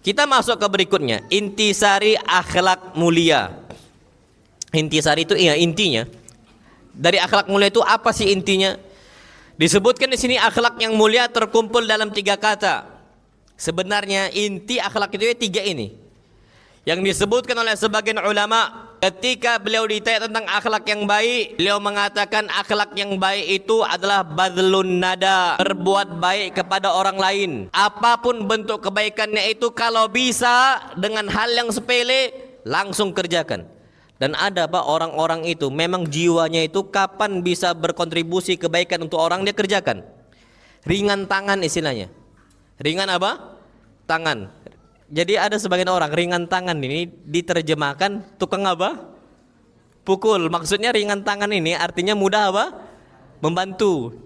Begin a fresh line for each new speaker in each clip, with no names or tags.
Kita masuk ke berikutnya, intisari akhlak mulia. Intisari itu intinya. Dari akhlak mulia itu apa sih intinya? Disebutkan di sini akhlak yang mulia terkumpul dalam 3 kata. Sebenarnya inti akhlak itu 3 ini. Yang disebutkan oleh sebagian ulama ketika beliau ditanya tentang akhlak yang baik, beliau mengatakan akhlak yang baik itu adalah badlun nada, berbuat baik kepada orang lain. Apapun bentuk kebaikannya itu, kalau bisa dengan hal yang sepele langsung kerjakan. Dan ada Pak orang-orang itu memang jiwanya itu kapan bisa berkontribusi kebaikan untuk orang dia kerjakan. Ringan tangan istilahnya. Ringan apa? Tangan. Jadi ada sebagian orang ringan tangan ini diterjemahkan tukang apa? Pukul. Maksudnya ringan tangan ini artinya mudah apa? Membantu.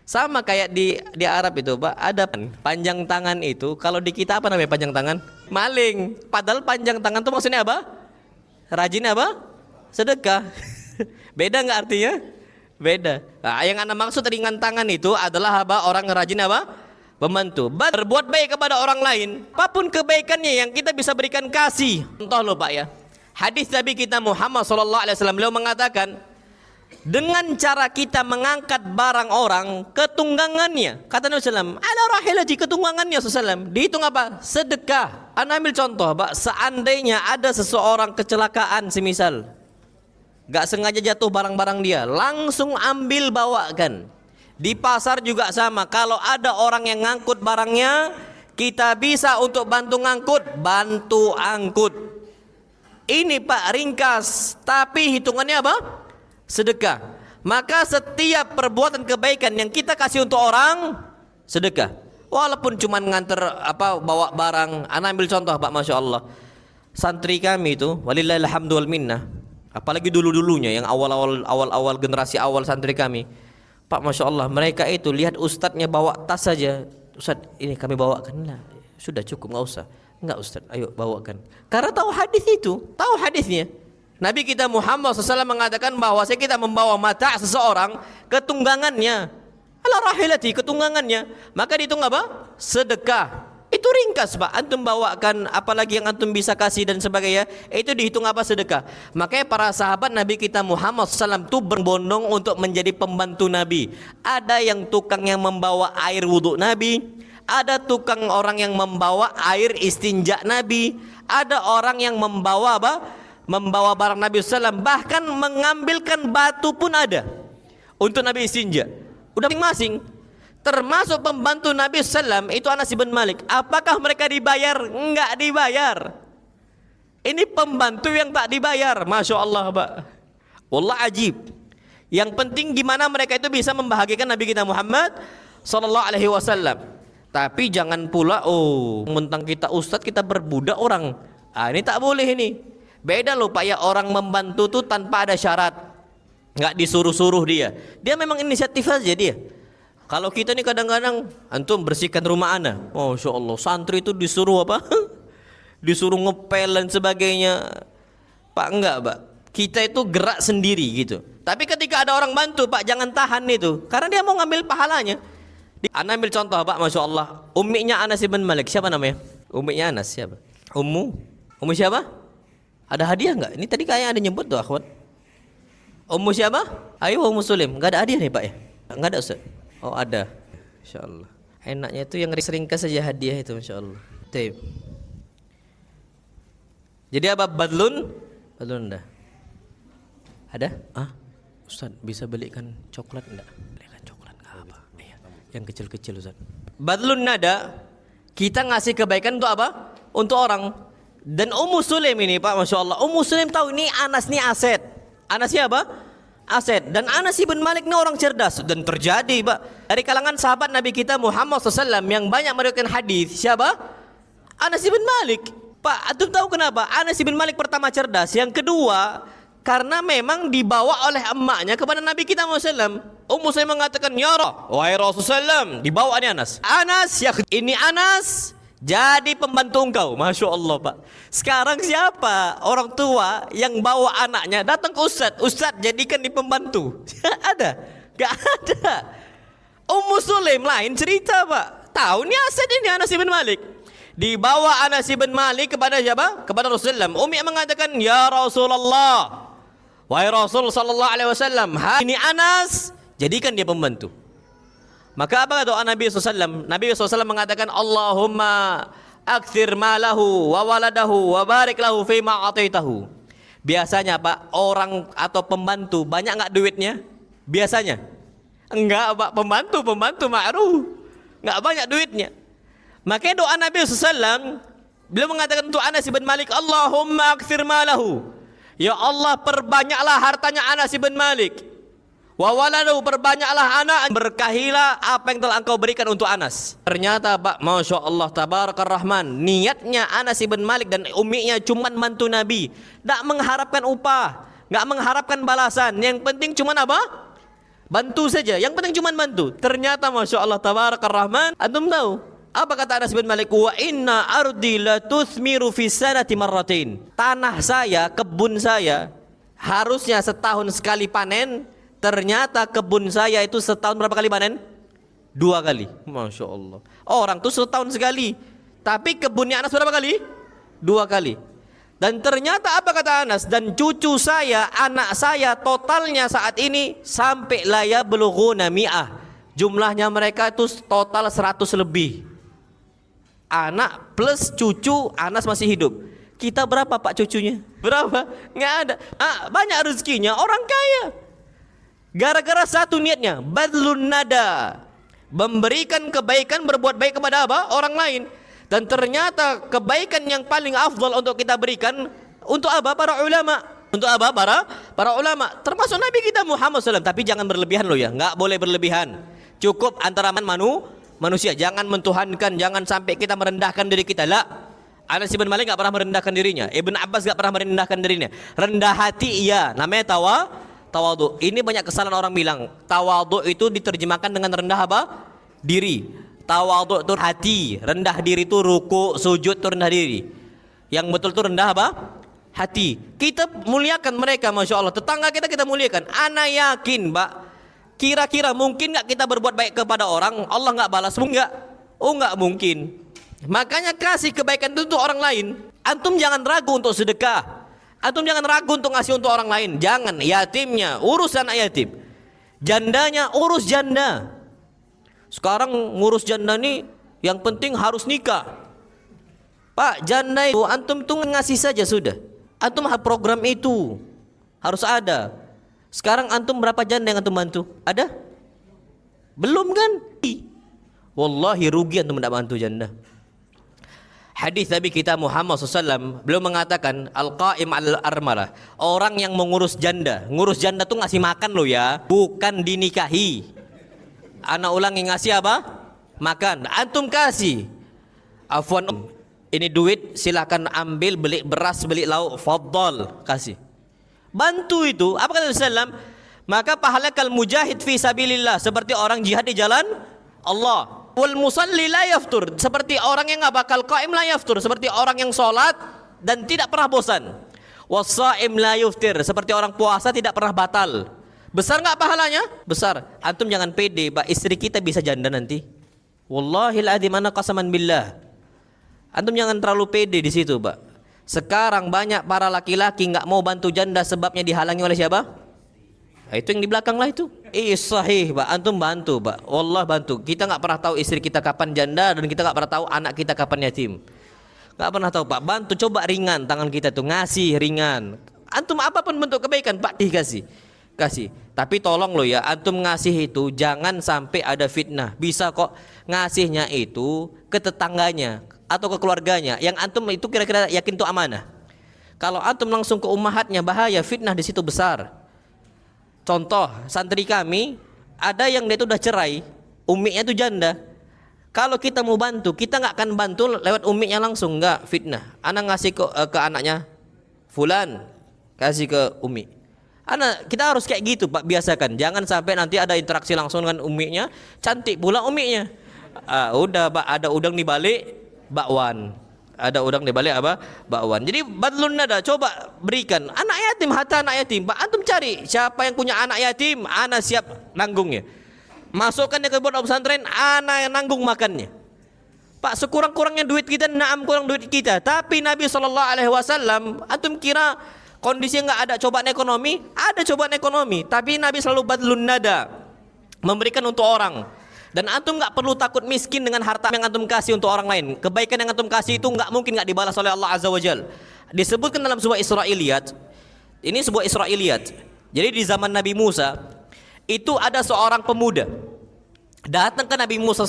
Sama kayak di Arab itu Pak, ada panjang tangan itu. Kalau di kita apa namanya panjang tangan? Maling. Padahal panjang tangan itu maksudnya apa? Rajin apa? Sedekah. Beda nggak artinya? Beda. Nah, yang anda maksud ringan tangan itu adalah apa? Orang rajin apa? Membantu, berbuat baik kepada orang lain. Apapun kebaikannya yang kita bisa berikan kasih. Contoh loh Pak ya, hadis Nabi kita Muhammad SAW, beliau mengatakan, dengan cara kita mengangkat barang orang ke tunggangannya, kata Nabi SAW, ala rahilati, ke tunggangannya SAW, dihitung apa? Sedekah. Anda ambil contoh Pak, seandainya ada seseorang kecelakaan semisal, gak sengaja jatuh barang-barang dia, langsung ambil bawakan. Di pasar juga sama, kalau ada orang yang ngangkut barangnya, kita bisa untuk bantu ngangkut, bantu angkut. Ini Pak ringkas, tapi hitungannya apa? Sedekah. Maka setiap perbuatan kebaikan yang kita kasih untuk orang, sedekah. Walaupun cuma nganter bawa barang. Ana ambil contoh Pak, Masya Allah, santri kami itu walillahilhamdu wal minnah, apalagi dulu-dulunya yang awal-awal generasi awal santri kami, Pak, Masya Allah, mereka itu lihat ustadznya bawa tas saja, Ustadz ini kami bawakan lah, sudah cukup, nggak usah. Enggak Ustadz, ayo bawakan. Karena tahu hadis itu, tahu hadisnya. Nabi kita Muhammad SAW mengatakan bahwa kita membawa mata seseorang ke tunggangannya, ala rahilati, ke tunggangannya, maka dihitung apa? Sedekah. Itu ringkas Pak, antum bawakan apalagi yang antum bisa kasih dan sebagainya, itu dihitung apa? Sedekah. Makanya para sahabat Nabi kita Muhammad SAW itu berbondong untuk menjadi pembantu Nabi. Ada yang tukang yang membawa air wudhu Nabi, ada tukang orang yang membawa air istinja Nabi, ada orang yang membawa apa? Membawa barang Nabi SAW, bahkan mengambilkan batu pun ada untuk Nabi istinja. Udah masing-masing. Termasuk pembantu Nabi SAW itu Anas bin Malik. Apakah mereka dibayar? Enggak dibayar. Ini pembantu yang tak dibayar. Masya Allah Pak, wallah ajib. Yang penting gimana mereka itu bisa membahagiakan Nabi kita Muhammad SAW. Tapi jangan pula mentang kita ustadz kita berbudak orang. Ini tak boleh ini. Beda loh Pak ya, orang membantu tuh tanpa ada syarat, nggak disuruh-suruh dia. Dia memang inisiatif aja dia. Kalau kita nih kadang-kadang antum bersihkan rumah ana, Masya Allah, santri itu disuruh apa? Disuruh ngepel dan sebagainya. Pak enggak Pak, kita itu gerak sendiri gitu. Tapi ketika ada orang bantu Pak, jangan tahan itu, karena dia mau ngambil pahalanya. Ana ambil contoh Pak, Masya Allah, umminya Anas bin Malik, siapa namanya? Umminya Anas siapa? Ummu siapa? Ada hadiah enggak? Ini tadi kayaknya ada nyebut tuh akhwat. Ummu siapa? Ayo Ummu Sulaim. Enggak ada hadiah nih Pak ya? Enggak ada Ustaz? Oh ada, Masya Allah. Enaknya itu yang ringkas saja hadiah itu, Masya Allah. Taip. Jadi apa? Badlun dah. Ada? Ustaz bisa belikan coklat enggak? Belikan coklat enggak apa? Iya. Yang kecil-kecil Ustaz. Badlun nada, kita ngasih kebaikan untuk apa? Untuk orang. Dan Ummu Sulaim ini Pak, Masya Allah, Ummu Sulaim tahu ini Anas nih aset. Anas siapa? Aset. Dan Anas bin Malik ini orang cerdas. Dan terjadi Pak, dari kalangan sahabat Nabi kita Muhammad SAW yang banyak meriwayatkan hadis, siapa? Anas bin Malik. Pak, antum tahu kenapa? Anas bin Malik pertama cerdas, yang kedua karena memang dibawa oleh emaknya kepada Nabi kita Muhammad SAW. Ummu Sulaim mengatakan, ya wahai Rasulullah SAW, dibawa ini Anas. Ya ini Anas jadi pembantu engkau. Masya Allah Pak. Sekarang siapa orang tua yang bawa anaknya datang ke Ustadz jadikan di pembantu? Ada? Gak ada. Ummu Sulaim lain cerita Pak. Tahu nih aset ini Anas bin Malik. Dibawa Anas bin Malik kepada siapa? Kepada Rasulullah. Umi mengatakan, "Ya Rasulullah, wahai Rasul sallallahu alaihi wasallam, ini Anas, jadikan dia pembantu." Maka apa doa Nabi SAW? Nabi SAW mengatakan, "Allahumma akthir malahu wa waladahu wa barik lahu fima ataitahu." Biasanya Pak, orang atau pembantu banyak enggak duitnya? Biasanya enggak Pak, pembantu ma'ruf, enggak banyak duitnya. Makanya doa Nabi SAW, beliau mengatakan untuk Anas bin Malik, "Allahumma akthir malahu." Ya Allah, perbanyaklah hartanya Anas bin Malik. Wa waladahu, perbanyaklah anak, berkahilah apa yang telah engkau berikan untuk Anas. Ternyata Pak, Masya Allah, Tabarakar Rahman, niatnya Anas bin Malik dan uminya cuma mantu Nabi, tak mengharapkan upah, nggak mengharapkan balasan. Yang penting cuma apa? Bantu saja. Yang penting cuma bantu. Ternyata Masya Allah, Tabarakar Rahman, antum tahu apa kata Anas bin Malik? Wa inna ardi la tuthmiru fi sanati marratain. Tanah saya, kebun saya harusnya setahun sekali panen. Ternyata kebun saya itu setahun berapa kali panen? 2 kali. Masya Allah. Orang tuh setahun sekali, tapi kebunnya Anas berapa kali? 2 kali. Dan ternyata apa kata Anas? Dan cucu saya, anak saya totalnya saat ini sampai la yablughuna mi'ah. Jumlahnya mereka itu total 100 lebih. Anak plus cucu Anas masih hidup. Kita berapa Pak cucunya? Berapa? Nggak ada. Banyak rezekinya, orang kaya. Gara-gara satu niatnya, badlun nada, memberikan kebaikan, berbuat baik kepada apa? Orang lain. Dan ternyata kebaikan yang paling afdal untuk kita berikan untuk apa? Para ulama. Untuk apa? Para ulama. Termasuk Nabi kita Muhammad SAW. Tapi jangan berlebihan loh ya. Nggak boleh berlebihan. Cukup antara manusia. Jangan mentuhankan. Jangan sampai kita merendahkan diri kita. La. Anas bin Malik nggak pernah merendahkan dirinya. Ibn Abbas nggak pernah merendahkan dirinya. Rendah hati iya. Namanya tawadhu. Ini banyak kesalahan orang bilang. Tawadhu itu diterjemahkan dengan rendah apa? Diri. Tawadhu itu hati. Rendah diri itu ruku, sujud itu rendah diri. Yang betul itu rendah apa? Hati. Kita muliakan mereka, Masya Allah. Tetangga kita muliakan. Ana yakin Pak, kira-kira mungkin nggak kita berbuat baik kepada orang, Allah nggak balas? Enggak. Oh nggak mungkin. Makanya kasih kebaikan itu untuk orang lain. Antum jangan ragu untuk sedekah. Antum jangan ragu untuk ngasih untuk orang lain. Jangan. Yatimnya urus anak yatim, jandanya urus janda. Sekarang ngurus janda nih yang penting harus nikah. Pak, janda itu antum tuh ngasih saja sudah. Antum program itu harus ada. Sekarang antum berapa janda yang antum bantu? Ada? Belum kan? Wallahi rugi antum tidak bantu janda. Hadis Nabi kita Muhammad SAW beliau mengatakan al-qaim al-armalah, orang yang mengurus janda. Ngurus janda tuh ngasih makan loh ya, bukan dinikahi. Anak ulang yang ngasih apa? Makan. Antum kasih. Afwan, ini duit silahkan ambil, beli beras, beli lauk, faddal, kasih. Bantu itu. Apa kata Rasulullah? Maka pahala kal mujahid fi sabilillah, seperti orang jihad di jalan Allah. Wal musalli la yaftur, seperti orang yang enggak bakal qaim la yaftur, seperti orang yang sholat dan tidak pernah bosan. Was-shaim la yuftir, seperti orang puasa tidak pernah batal. Besar enggak pahalanya? Besar. Antum jangan pede, Pak, istri kita bisa janda nanti. Wallahil adzim, ana qasaman billah. Antum jangan terlalu pede di situ, Pak. Sekarang banyak para laki-laki enggak mau bantu janda sebabnya dihalangi oleh siapa? Itu yang di belakang lah itu. Sahih Pak, antum bantu Pak. Wallah bantu. Kita nggak pernah tahu istri kita kapan janda, dan kita nggak pernah tahu anak kita kapan yatim. Nggak pernah tahu Pak. Bantu, coba ringan tangan kita tuh, ngasih ringan. Antum apapun bentuk kebaikan Pak dikasih. Kasih. Tapi tolong loh ya, antum ngasih itu jangan sampai ada fitnah. Bisa kok ngasihnya itu ke tetangganya atau ke keluarganya yang antum itu kira-kira yakin itu amanah. Kalau antum langsung ke ummahatnya, bahaya, fitnah di situ besar. Contoh, santri kami ada yang dia itu udah cerai, umminya itu janda. Kalau kita mau bantu, kita nggak akan bantu lewat umminya langsung, nggak, fitnah. Anak ngasih ke anaknya, fulan, kasih ke ummi. Kita harus kayak gitu Pak, biasakan. Jangan sampai nanti ada interaksi langsung dengan umminya, cantik pula umminya. Udah Pak, ada udang di balik bakwan. Ada udang di balik apa? Bakwan. Jadi badlun nada, coba berikan. Anak yatim, harta anak yatim. Pak, antum cari siapa yang punya anak yatim, ana siap nanggungnya. Masukkan dia ke pondok pesantren, ana yang nanggung makannya. Pak, sekurang-kurangnya duit kita, naam kurang duit kita. Tapi Nabi SAW, antum kira kondisinya nggak ada cobaan ekonomi? Ada cobaan ekonomi. Tapi Nabi selalu badlun nada, memberikan untuk orang. Dan antum nggak perlu takut miskin dengan harta yang antum kasih untuk orang lain. Kebaikan yang antum kasih itu nggak mungkin nggak dibalas oleh Allah Azza wa Jal. Disebutkan dalam sebuah Israiliyat. Ini sebuah Israiliyat. Jadi di zaman Nabi Musa itu ada seorang pemuda datang ke Nabi Musa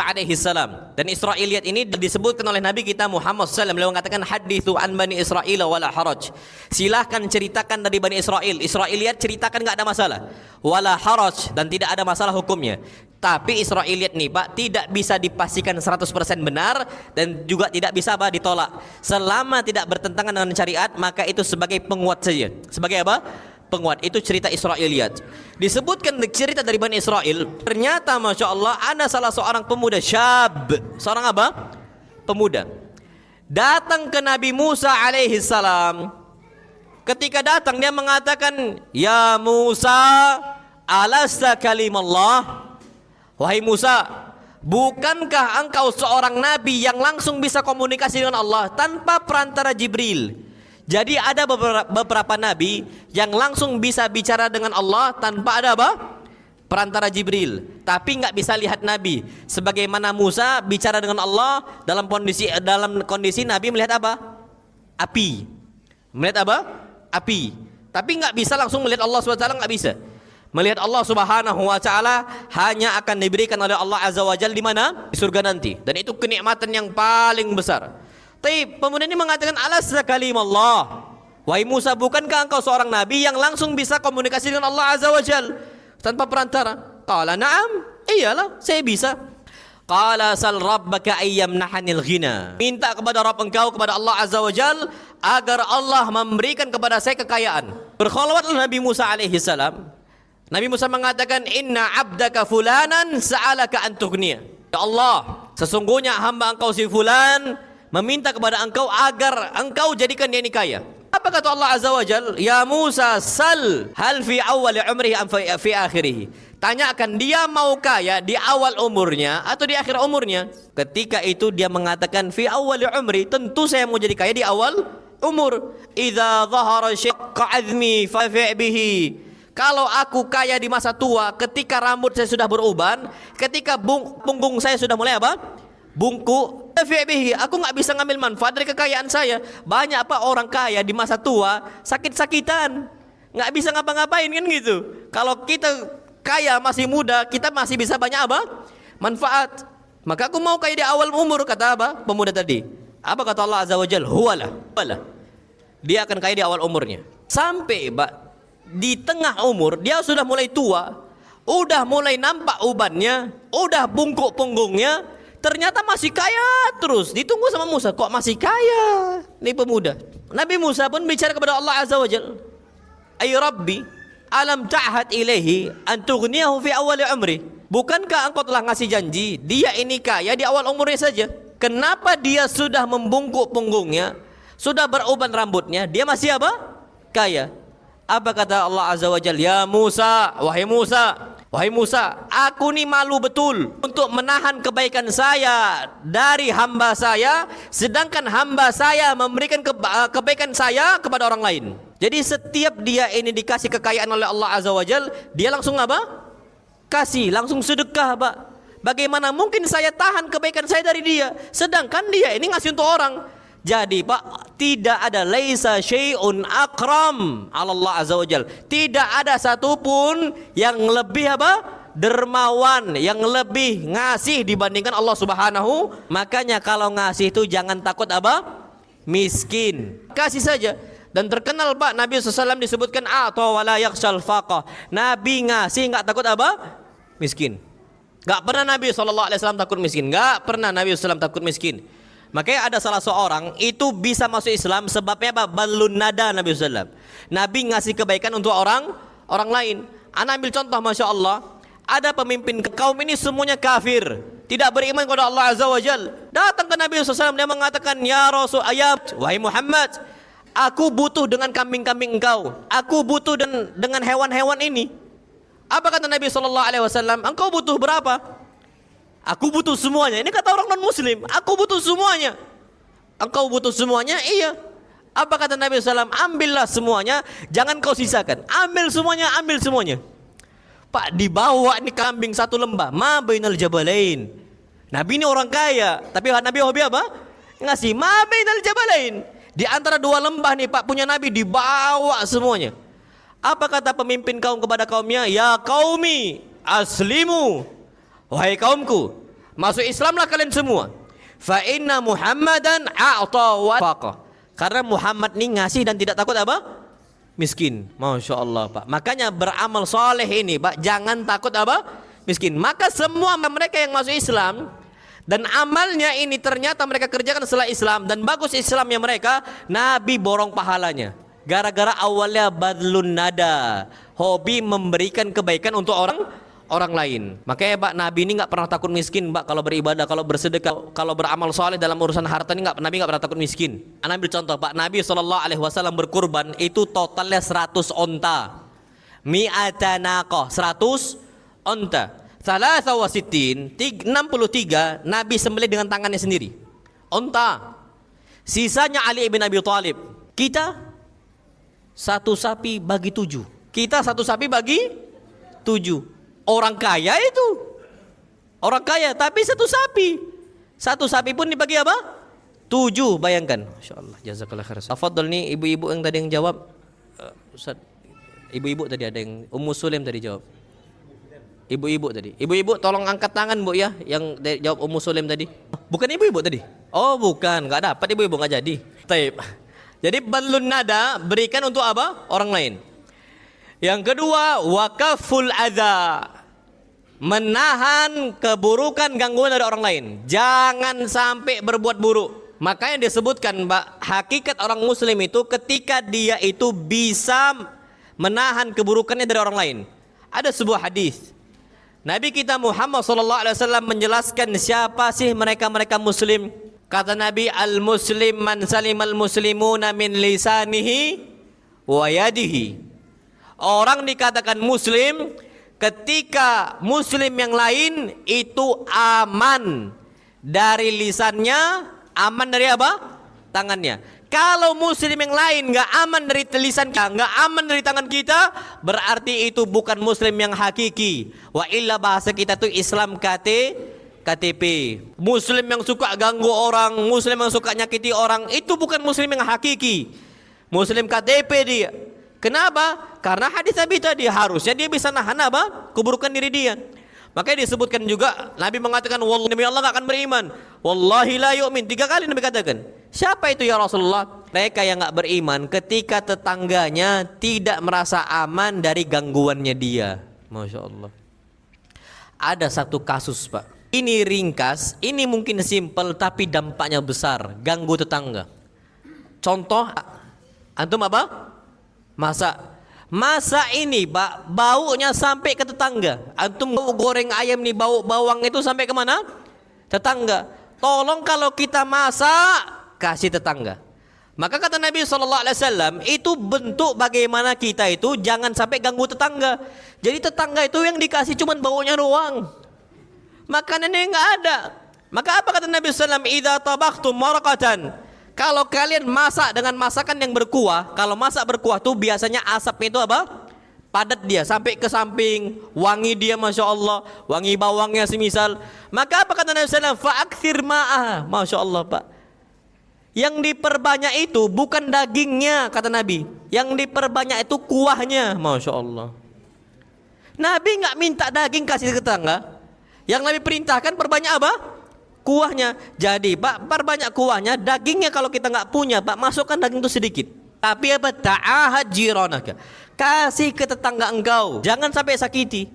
alaihi salam, dan Israiliyat ini disebutkan oleh Nabi kita Muhammad SAW. Beliau mengatakan hadithu an bani Israil wala haraj. Silahkan ceritakan dari Bani Israel. Israiliyat ceritakan enggak ada masalah. Wala haraj, dan tidak ada masalah hukumnya. Tapi Israiliyat nih Pak tidak bisa dipastikan 100% benar dan juga tidak bisa ditolak. Selama tidak bertentangan dengan syariat, maka itu sebagai penguat saja. Sebagai apa? Penguat. Itu cerita Israiliyat. Disebutkan cerita dari Bani Israel. Ternyata Masya Allah ada salah seorang pemuda syab. Seorang apa? Pemuda. Datang ke Nabi Musa alaihi salam. Ketika datang dia mengatakan, Ya Musa, alasta kalimallah. Wahai Musa, bukankah engkau seorang nabi yang langsung bisa komunikasi dengan Allah tanpa perantara Jibril? Jadi ada beberapa nabi yang langsung bisa bicara dengan Allah tanpa ada apa? Perantara Jibril. Tapi nggak bisa lihat nabi. Sebagaimana Musa bicara dengan Allah dalam kondisi nabi melihat apa? Api. Melihat apa? Api. Tapi nggak bisa langsung melihat Allah SWT, nggak bisa. Melihat Allah Subhanahu wa taala hanya akan diberikan oleh Allah Azza wa Jalla di mana? Di surga nanti. Dan itu kenikmatan yang paling besar. Tapi pemuda ini mengatakan, Alasta kalimallah. Wahai Musa, bukankah engkau seorang nabi yang langsung bisa komunikasi dengan Allah Azza wa Jal tanpa perantara? Qala na'am. Iyalah, saya bisa. Qala sal rabbaka ayyamnahanil ghina. Minta kepada Rabb engkau, kepada Allah Azza wa Jal, agar Allah memberikan kepada saya kekayaan. Berkholwatlah Nabi Musa alaihi salam. Nabi Musa mengatakan, Inna abdaka fulanan sa'alaka an tughniya. Ya Allah, sesungguhnya hamba engkau si fulan meminta kepada engkau agar engkau jadikan dia ini kaya. Apa kata Allah Azza wa Jal? Ya Musa, sal hal fi awal umrihi am fi akhirih. Tanyakan dia mau kaya di awal umurnya atau di akhir umurnya. Ketika itu dia mengatakan fi awal umri, tentu saya mau jadi kaya di awal umur. Idza dhahara syaqqa azmi fa fi bihi. Kalau aku kaya di masa tua, ketika rambut saya sudah beruban, ketika punggung saya sudah mulai apa? Bungkuk, aku nggak bisa ngambil manfaat dari kekayaan saya. Banyak apa orang kaya di masa tua sakit-sakitan, nggak bisa ngapa-ngapain kan gitu. Kalau kita kaya masih muda, kita masih bisa banyak apa? Manfaat. Maka aku mau kaya di awal umur, kata apa? Pemuda tadi. Apa kata Allah Azza wa Jalla? Huwalah. Dia akan kaya di awal umurnya. Sampai di tengah umur dia sudah mulai tua, udah mulai nampak ubannya, udah bungkuk punggungnya. Ternyata masih kaya terus. Ditunggu sama Musa, kok masih kaya nih pemuda. Nabi Musa pun bicara kepada Allah Azza wa Jalla, Ay Rabbi, alam ta'had ilaihi an tughniyahu fi awal umri. Bukankah engkau telah ngasih janji dia ini kaya di awal umurnya saja? Kenapa dia sudah membungkuk punggungnya, sudah beruban rambutnya, dia masih apa? Kaya. Apa kata Allah Azza wa Jalla? Ya Musa, wahai Musa, aku ni malu betul untuk menahan kebaikan saya dari hamba saya, sedangkan hamba saya memberikan kebaikan saya kepada orang lain. Jadi setiap dia ini dikasih kekayaan oleh Allah Azza wa Jal, dia langsung apa? Kasih, langsung sedekah Pak. Bagaimana mungkin saya tahan kebaikan saya dari dia, sedangkan dia ini ngasih untuk orang. Jadi Pak, tidak ada laisa syai'un akram ala Allah Azza wa Jal. Tidak ada satupun yang lebih apa? Dermawan, yang lebih ngasih dibandingkan Allah Subhanahu. Makanya kalau ngasih itu jangan takut apa? Miskin. Kasih saja. Dan terkenal Pak, Nabi SAW disebutkan atau wala yakhshal faqah. Nabi ngasih enggak takut apa? Miskin. Enggak pernah Nabi SAW takut miskin. Enggak pernah Nabi SAW takut miskin. Makanya ada salah seorang itu bisa masuk Islam sebabnya apa? Balun nada Nabi SAW. Nabi ngasih kebaikan untuk orang lain. Ana ambil contoh, Masya Allah, ada pemimpin kaum ini semuanya kafir, tidak beriman kepada Allah Azza wa Jal. Datang ke Nabi SAW, dia mengatakan, Ya Rasul ayat, wahai Muhammad, aku butuh dengan kambing-kambing engkau, aku butuh dengan hewan-hewan ini. Apa kata Nabi SAW? Engkau butuh berapa? Aku butuh semuanya. Ini kata orang non-muslim. Aku butuh semuanya. Engkau butuh semuanya? Iya. Apa kata Nabi SAW? Ambillah semuanya, jangan kau sisakan. Ambil semuanya, ambil semuanya. Pak, dibawa nih kambing satu lembah. Ma bainal jabalain. Nabi ini orang kaya, tapi Nabi hobi apa? Ngasih ma bainal jabalain. Di antara dua lembah nih Pak punya Nabi, dibawa semuanya. Apa kata pemimpin kaum kepada kaumnya? Ya qaumi aslimu. Wahai kaumku, masuk Islamlah kalian semua. Fa inna Muhammadan a'ta wa faqa. Karena Muhammad ini ngasih dan tidak takut apa? Miskin. Masya Allah Pak. Makanya beramal soleh ini Pak, jangan takut apa? Miskin. Maka semua mereka yang masuk Islam dan amalnya ini ternyata mereka kerjakan setelah Islam dan bagus Islamnya mereka, Nabi borong pahalanya. Gara-gara awalnya badlun nada, hobi memberikan kebaikan untuk orang lain. Makanya Pak, Nabi ini nggak pernah takut miskin Pak. Kalau beribadah, kalau bersedekah, kalau beramal soleh dalam urusan harta ini Nabi nggak pernah takut miskin. Anda ambil contoh Pak, Nabi SAW berkurban itu totalnya 100 onta. Mi'ata naqah, 100 onta. Salasa wasitin, 63 Nabi sembelih dengan tangannya sendiri. Onta. Sisanya Ali ibn Abi Thalib. Kita satu sapi bagi 7. Kita satu sapi bagi 7. Orang kaya itu. Orang kaya tapi satu sapi. Satu sapi pun dibagi apa? 7, bayangkan. Masyaallah, jazakallah khair. Tafadhol nih ibu-ibu yang tadi yang jawab. Ustaz, ibu-ibu tadi ada yang Ummu Sulaim tadi jawab. Ibu-ibu tadi. Ibu-ibu tolong angkat tangan Bu ya, yang jawab Ummu Sulaim tadi. Bukan ibu-ibu tadi? Oh, bukan, enggak dapat ibu-ibu, enggak jadi. Taib. Jadi balun nada berikan untuk apa? Orang lain. Yang kedua, wakaful adza. Menahan keburukan gangguan dari orang lain. Jangan sampai berbuat buruk. Makanya disebutkan Mbak, hakikat orang muslim itu ketika dia itu bisa menahan keburukannya dari orang lain. Ada sebuah hadis. Nabi kita Muhammad SAW menjelaskan siapa sih mereka-mereka muslim. Kata Nabi, al-muslim man salimal muslimuna min lisanihi wa yadihi. Orang dikatakan muslim ketika muslim yang lain itu aman dari lisannya, aman dari apa? Tangannya. Kalau muslim yang lain nggak aman dari lisan kita, nggak aman dari tangan kita, berarti itu bukan muslim yang hakiki. Wa illa bahasa kita tuh Islam KTP. Muslim yang suka ganggu orang, muslim yang suka nyakiti orang, itu bukan muslim yang hakiki. Muslim KTP dia. Kenapa? Karena hadis Nabi tadi harusnya dia bisa nahan apa? Keburukan diri dia. Makanya disebutkan juga Nabi mengatakan wallahi demi Allah enggak akan beriman. Wallahi la yu'min. 3 kali Nabi katakan. Siapa itu ya Rasulullah? Mereka yang enggak beriman ketika tetangganya tidak merasa aman dari gangguannya dia. Masya Allah. Ada satu kasus Pak. Ini ringkas, ini mungkin simpel tapi dampaknya besar. Ganggu tetangga. Contoh, antum apa? Masa ini Pak, baunya sampai ke tetangga. Antum goreng ayam nih, bau bawang itu sampai kemana? Tetangga. Tolong kalau kita masak, kasih tetangga. Maka kata Nabi SAW, itu bentuk bagaimana kita itu jangan sampai ganggu tetangga. Jadi tetangga itu yang dikasih cuma baunya doang, makanannya nggak ada. Maka apa kata Nabi SAW? Idza tabaqtum maraqatan. Kalau kalian masak dengan masakan yang berkuah, kalau masak berkuah tuh biasanya asapnya itu apa? Padat dia sampai ke samping, wangi dia Masya Allah, wangi bawangnya semisal. Maka apa kata Nabi SAW? Fa'akthir ma'ah. Masya Allah Pak. Yang diperbanyak itu bukan dagingnya kata Nabi. Yang diperbanyak itu kuahnya. Masya Allah. Nabi nggak minta daging kasih ke tetangga. Yang Nabi perintahkan perbanyak apa? Kuahnya. Jadi Pak, perbanyak kuahnya. Dagingnya kalau kita nggak punya Pak, masukkan daging itu sedikit. Tapi apa? Ta'ahad jiranaka. Kasih ke tetangga engkau. Jangan sampai sakiti.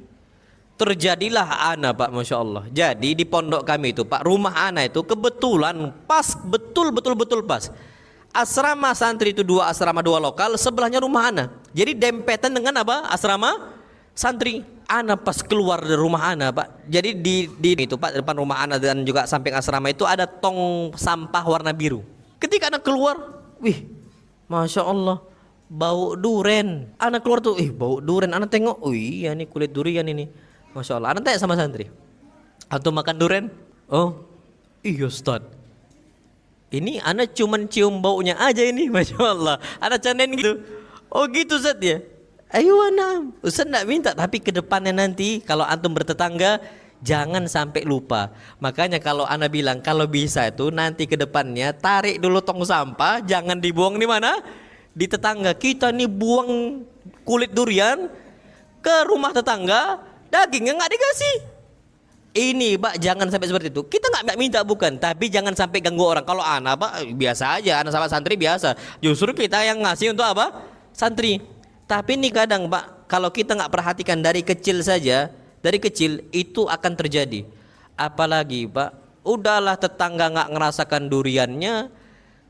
Terjadilah ana Pak, Masya Allah. Jadi di pondok kami itu Pak, rumah ana itu kebetulan pas, betul pas. Asrama santri itu 2 asrama 2 lokal, sebelahnya rumah ana. Jadi dempetan dengan apa? Asrama santri. Ana pas keluar dari rumah ana Pak, jadi di itu Pak, depan rumah ana dan juga samping asrama itu ada tong sampah warna biru. Ketika ana keluar, wih, Masya Allah, bau duren. Ana keluar tuh, bau duren. Ana tengok, oh iya nih kulit durian ini. Masya Allah. Ana tanya sama santri, Antum makan durian? Oh, iya Ustaz. Ini ana cuman cium baunya aja ini, Masya Allah. Ana candain gitu. Oh gitu Ustaz ya. Ayo anam. Ustaz enggak minta, tapi ke depannya nanti kalau antum bertetangga jangan sampai lupa. Makanya kalau ana bilang kalau bisa itu nanti ke depannya tarik dulu tong sampah, jangan dibuang di mana? Di tetangga. Kita nih buang kulit durian ke rumah tetangga, dagingnya nggak dikasih. Ini Pak, jangan sampai seperti itu. Kita nggak minta bukan, tapi jangan sampai ganggu orang. Kalau anak Pak biasa aja, anak sama santri biasa. Justru kita yang ngasih untuk apa? Santri. Tapi ini kadang Pak, kalau kita nggak perhatikan dari kecil saja, dari kecil itu akan terjadi. Apalagi Pak, udahlah tetangga nggak ngerasakan duriannya,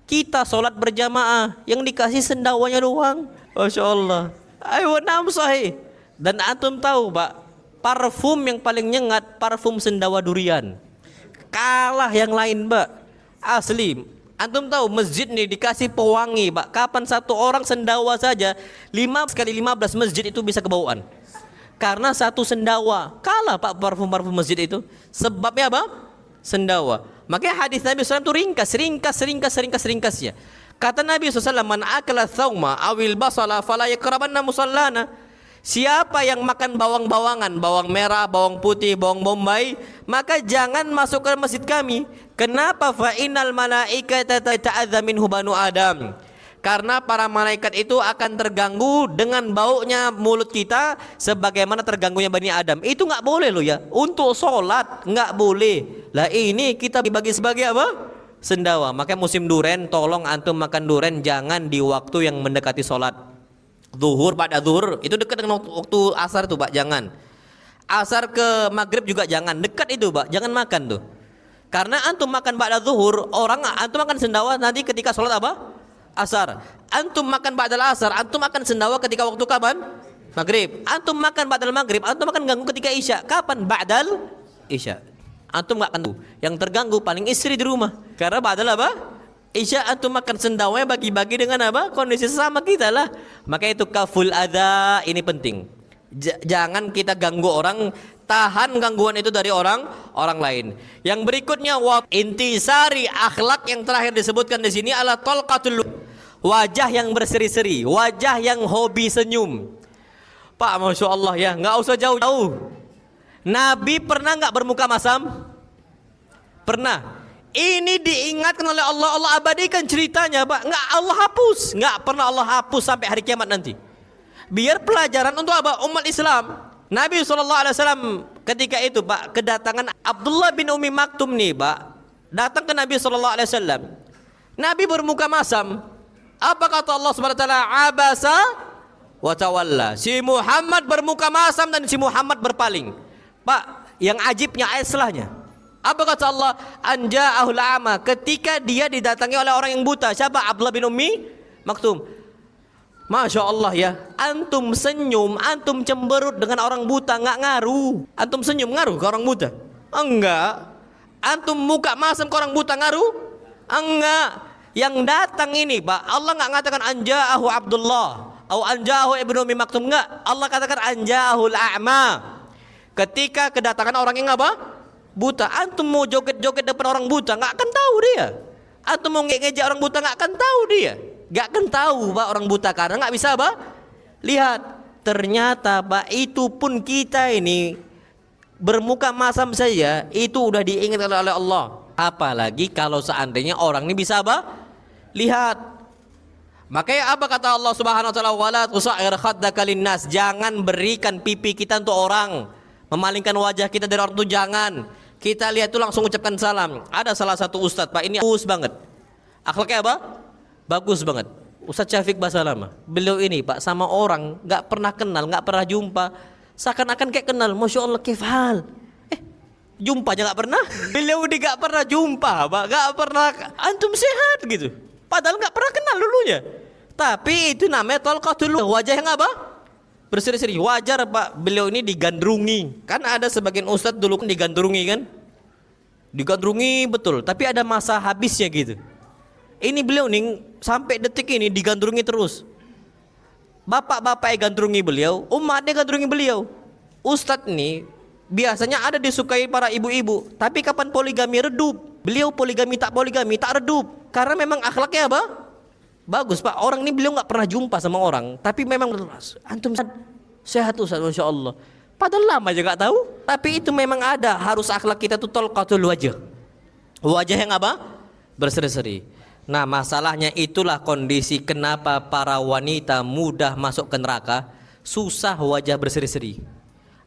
kita sholat berjamaah, yang dikasih sendawanya doang. Masya Allah. Ayo nam sahih. Dan antum tahu Pak, parfum yang paling nyengat parfum sendawa durian. Kalah yang lain, Mbak. Asli. Antum tahu masjid nih dikasih pewangi, Pak. Kapan satu orang sendawa saja 5 kali 15 masjid itu bisa kebauan. Karena satu sendawa. Kalah Pak parfum-parfum masjid itu. Sebabnya apa? Sendawa. Makanya hadis Nabi SAW itu ringkas ya. Kata Nabi SAW, man akala thawma awil basala fala yakrabanna musallana. Siapa yang makan bawang-bawangan, bawang merah, bawang putih, bawang bombay, maka jangan masuk ke masjid kami. Kenapa? Fa innal malaikata tata'adza minhu banu Adam. Karena para malaikat itu akan terganggu dengan baunya mulut kita sebagaimana terganggunya Bani Adam. Itu nggak boleh loh ya. Untuk sholat nggak boleh. Lah ini kita dibagi sebagai apa? Sendawa. Makanya musim duren, tolong antum makan duren jangan di waktu yang mendekati sholat. Zuhur, pada zuhur itu dekat dengan waktu asar tuh Pak, jangan. Asar ke maghrib juga jangan, dekat itu Pak, jangan makan tuh. Karena antum makan pada zuhur, antum makan sendawa nanti ketika sholat apa? Asar. Antum makan ba'dal asar, antum makan sendawa ketika waktu kapan? Maghrib. Antum makan ba'dal maghrib, antum makan ganggu ketika isya. Kapan? Ba'dal isya. Antum nggak akan. Yang terganggu paling istri di rumah. Karena ba'dal apa? Isya antum makan sendawanya bagi-bagi dengan apa? Kondisi sama kita lah. Maka itu kaful adza ini penting. Jangan kita ganggu orang, tahan gangguan itu dari orang lain. Yang berikutnya intisari akhlak yang terakhir disebutkan di sini adalah talqatul wajah yang berseri-seri, wajah yang hobi senyum. Pak, Masya Allah ya, nggak usah jauh-jauh. Nabi pernah nggak bermuka masam? Pernah. Ini diingatkan oleh Allah, Allah abadikan ceritanya, Pak. Nggak Allah hapus, nggak pernah Allah hapus sampai hari kiamat nanti. Biar pelajaran untuk apa? Umat Islam. Nabi SAW ketika itu, Pak, kedatangan Abdullah bin Umi Maktum nih, Pak, datang ke Nabi SAW. Nabi bermuka masam. Apa kata Allah SWT? Abasa wa tawalla. Si Muhammad bermuka masam dan si Muhammad berpaling. Pak, yang ajibnya ayat setelahnya. Apa kata Allah? Anja'ahul a'ma. Ketika dia didatangi oleh orang yang buta. Siapa? Abdullah bin Ummi Maktum. Masya Allah ya. Antum senyum, antum cemberut dengan orang buta nggak ngaruh. Antum senyum ngaruh ke orang buta? Enggak. Antum muka masam ke orang buta ngaruh? Enggak. Yang datang ini, Pak, Allah nggak mengatakan anja'ahu Abdullah atau anja'ahu ibnu Ummi Maktum, enggak. Allah katakan anja'ahul a'ma. Ketika kedatangan orang yang apa? Buta. Antum mau joget-joget depan orang buta nggak akan tahu dia. Antum mau ngejek orang buta nggak akan tahu dia. Nggak akan tahu Pak orang buta karena nggak bisa Pak lihat. Ternyata Pak itu pun kita ini bermuka masam saja itu udah diingat oleh Allah. Apalagi kalau seandainya orang ini bisa Pak lihat. Makanya apa kata Allah Subhanahu wa taala, wala tusair khaddaka linnas, jangan berikan pipi kita untuk orang, memalingkan wajah kita dari orang itu jangan. Kita lihat itu langsung ucapkan salam. Ada salah satu ustadz, Pak, ini bagus banget. Akhlaknya apa? Bagus banget. Ustadz Syafiq Basalamah. Beliau ini, Pak, sama orang nggak pernah kenal, nggak pernah jumpa, seakan-akan kayak kenal. Masya Allah, kifal. Jumpa aja nggak pernah. Beliau ini nggak pernah jumpa, Pak, nggak pernah. Antum sehat gitu. Padahal nggak pernah kenal dulunya. Tapi itu namanya talqatul wajah yang apa? Berseri-seri. Wajar Pak, beliau ini digandrungi. Kan ada sebagian ustadz dulu kan digandrungi kan? Digandrungi betul, tapi ada masa habisnya gitu. Ini beliau nih sampai detik ini digandrungi terus. Bapak-bapak yang gandrungi beliau, umatnya gandrungi beliau. Ustadz nih biasanya ada disukai para ibu-ibu. Tapi kapan poligami redup? Beliau poligami tak redup. Karena memang akhlaknya apa? Bagus Pak. Orang ini beliau nggak pernah jumpa sama orang, tapi memang antum sehat Ustaz, Masya Allah. Padahal lama aja nggak tahu. Tapi itu memang ada. Harus akhlak kita tuh talqatul wajah. Wajah yang apa? Berseri-seri. Nah masalahnya itulah kondisi kenapa para wanita mudah masuk ke neraka. Susah wajah berseri-seri.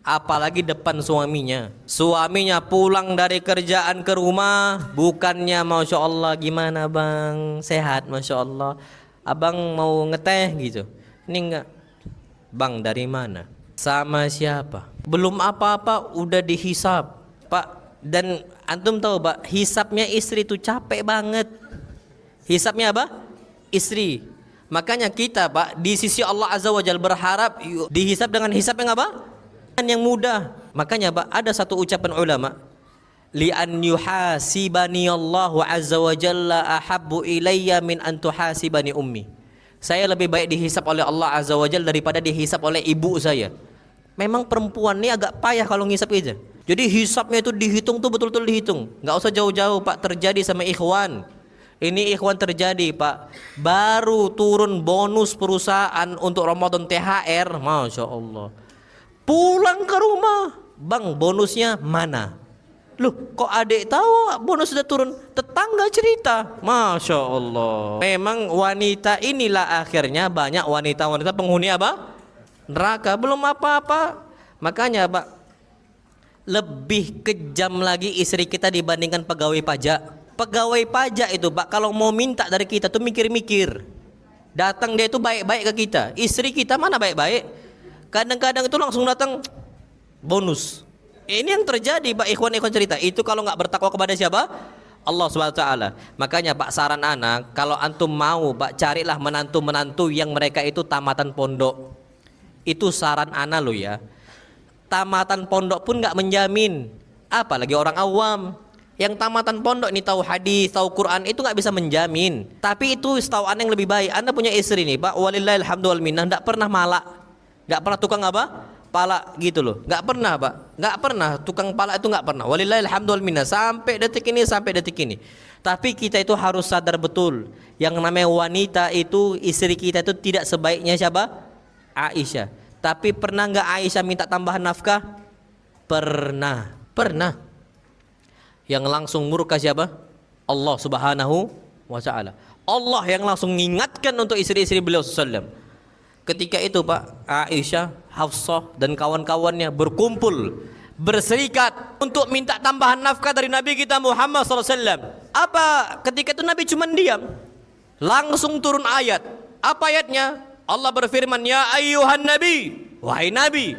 Apalagi depan suaminya. Suaminya pulang dari kerjaan ke rumah, bukannya Masya Allah gimana bang, sehat Masya Allah, abang mau ngeteh gitu. Ini enggak. Bang dari mana? Sama siapa? Belum apa-apa udah dihisap Pak. Dan antum tahu Pak, hisapnya istri itu capek banget. Hisapnya apa? Istri. Makanya kita Pak di sisi Allah Azza wa Jalla berharap dihisap dengan hisap yang apa? Yang mudah. Makanya Pak ada satu ucapan ulama, li an yuhasibani Allahu Azza wa Jalla ahabbu ilayya min an tuhasibani ummi. Saya lebih baik dihisap oleh Allah Azza wa Jalla daripada dihisap oleh ibu saya. Memang perempuan ini agak payah kalau ngisap aja. Jadi hisapnya itu dihitung tuh betul-betul dihitung. Nggak usah jauh-jauh Pak, terjadi sama ikhwan. Ini ikhwan terjadi Pak. Baru turun bonus perusahaan untuk Ramadan THR, Masya Allah. Pulang ke rumah, bang bonusnya mana? Loh kok adik tahu bonus sudah turun? Tetangga cerita. Masya Allah. Memang wanita inilah akhirnya banyak wanita-wanita penghuni apa? Neraka. Belum apa-apa. Makanya Pak, lebih kejam lagi istri kita dibandingkan pegawai pajak. Pegawai pajak itu Pak kalau mau minta dari kita tuh mikir-mikir. Datang dia itu baik-baik ke kita. Istri kita mana baik-baik? Kadang-kadang itu langsung datang bonus. Ini yang terjadi Pak, ikhwan-ikhwan cerita. Itu kalau nggak bertakwa kepada siapa? Allah Subhanahu wa taala. Makanya Pak saran anak, kalau antum mau Pak carilah menantu-menantu yang mereka itu tamatan pondok. Itu saran anak lo ya. Tamatan pondok pun nggak menjamin. Apalagi orang awam. Yang tamatan pondok ini tahu hadis, tahu Quran itu nggak bisa menjamin. Tapi itu setahu anda yang lebih baik. Anda punya istri nih Pak, walillahilhamdu wal minnah, nggak pernah malak, nggak pernah tukang apa? Pala gitu loh. Nggak pernah Pak, nggak pernah tukang pala itu nggak pernah. Walillahilhamdu wal minnah sampai detik ini. Tapi kita itu harus sadar betul, yang namanya wanita itu istri kita itu tidak sebaiknya siapa? Aisyah. Tapi pernah nggak Aisyah minta tambahan nafkah? Pernah. Yang langsung murka siapa? Allah Subhanahu wa taala. Allah yang langsung mengingatkan untuk istri-istri beliau sallallahu. Ketika itu Pak, Aisyah, Hafsah dan kawan-kawannya berkumpul, berserikat untuk minta tambahan nafkah dari Nabi kita Muhammad sallallahu. Apa? Ketika itu Nabi cuma diam. Langsung turun ayat. Apa ayatnya? Allah berfirman, "Ya ayyuhan nabi, wahai nabi,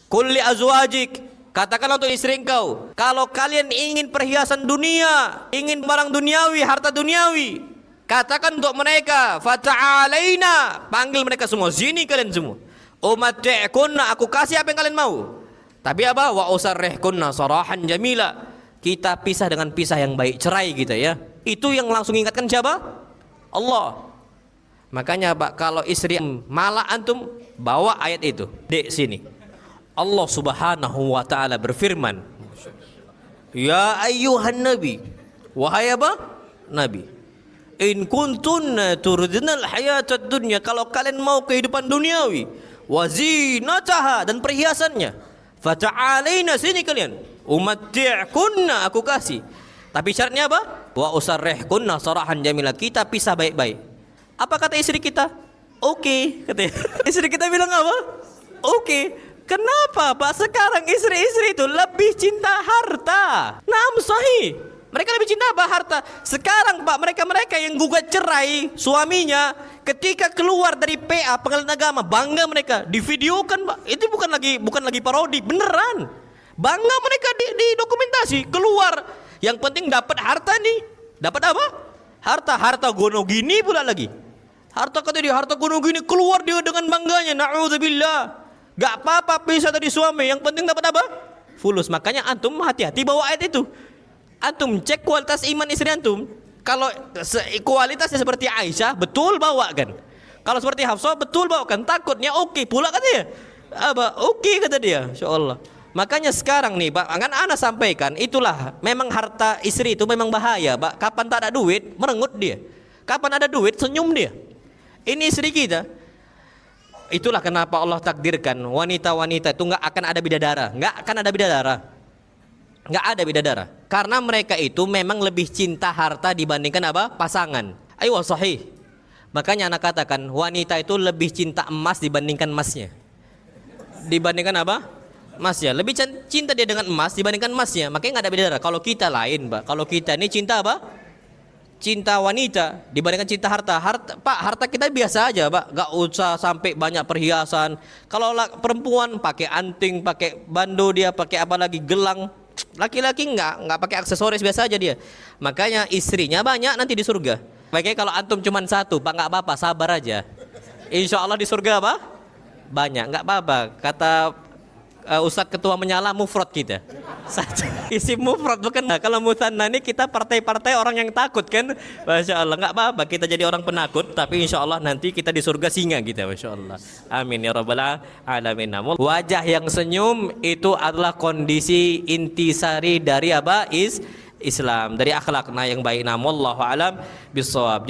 qul li azwajik." Katakanlah untuk istri engkau, kalau kalian ingin perhiasan dunia, ingin barang duniawi, harta duniawi, katakan untuk mereka, fata'alaina, panggil mereka semua, sini kalian semua. Umatti'kunna, aku kasih apa yang kalian mau. Tapi apa? Wa usarrihkunna sarahan jamila. Kita pisah dengan pisah yang baik, cerai kita ya. Itu yang langsung ingatkan siapa? Allah. Makanya Pak, kalau istri malah antum bawa ayat itu. Dek sini. Allah Subhanahu wa taala berfirman, "Ya ayyuhan nabi." Wahai apa? Nabi. "In kuntunna turidnal hayatad dunya." Kalau kalian mau kehidupan duniawi, wa zinataha dan perhiasannya, fata'alaina, sini kalian. Umatti'kunna, aku kasih. Tapi syaratnya apa? Wa usarrihkunna sarahan jamila. Kita pisah baik-baik. Apa kata istri kita? Oke, katanya. Istri kita bilang apa? Oke. Kenapa Pak sekarang istri-istri itu lebih cinta harta? Naam sahih. Mereka lebih cinta apa? Harta. Sekarang Pak mereka yang gugat cerai suaminya ketika keluar dari PA pengadilan agama, bangga mereka divideokan Pak. Itu bukan lagi parodi, beneran. Bangga mereka di dokumentasi keluar. Yang penting dapat harta nih. Dapat apa? Harta gono gini pula lagi. Harta kata dia, harta gono gini, keluar dia dengan bangganya. Na'udzubillah. Gak apa-apa pisah dari suami, yang penting dapat apa? Fulus. Makanya antum hati-hati bawa ayat itu. Antum cek kualitas iman istri antum. Kalau kualitasnya seperti Aisyah, betul bawa kan. Kalau seperti Hafsah, betul bawa kan. Takutnya oke pula katanya. Apa? Oke kata dia. Insyaallah. Makanya sekarang nih, Pak, kan ana sampaikan, itulah memang harta istri itu memang bahaya, Pak. Kapan tak ada duit, merengut dia. Kapan ada duit, senyum dia. Ini istri kita. Itulah kenapa Allah takdirkan wanita-wanita itu nggak akan ada bidadara, nggak akan ada bidadara, nggak ada bidadara. Karena mereka itu memang lebih cinta harta dibandingkan apa? Pasangan. Ayo sahih. Makanya anak katakan wanita itu lebih cinta emas dibandingkan emasnya. Dibandingkan apa? Emasnya. Lebih cinta dia dengan emas dibandingkan emasnya. Makanya nggak ada bidadara. Kalau kita lain, Pak. Kalau kita ini cinta apa? Cinta wanita dibandingkan cinta harta. Pak, harta kita biasa aja, Pak. Gak usah sampai banyak perhiasan. Kalau perempuan pakai anting, pakai bando dia, pakai apa lagi gelang. Laki-laki nggak pakai aksesoris, biasa aja dia. Makanya istrinya banyak nanti di surga. Makanya kalau antum cuma satu, Pak, nggak apa-apa, sabar aja. Insya Allah di surga apa? Banyak, nggak apa-apa. Kata Ustadz ketua menyala mufrad kita. Isi mufrad bukan. Nah, kalau musanna ini kita partai-partai orang yang takut kan. Masya Allah, nggak apa-apa kita jadi orang penakut, tapi insya Allah nanti kita di surga singa kita, masya Allah. Amin ya rabbal alamin. Wajah yang senyum itu adalah kondisi intisari dari apa? Islam, dari akhlakna yang baik. Wallahu alam bisawab.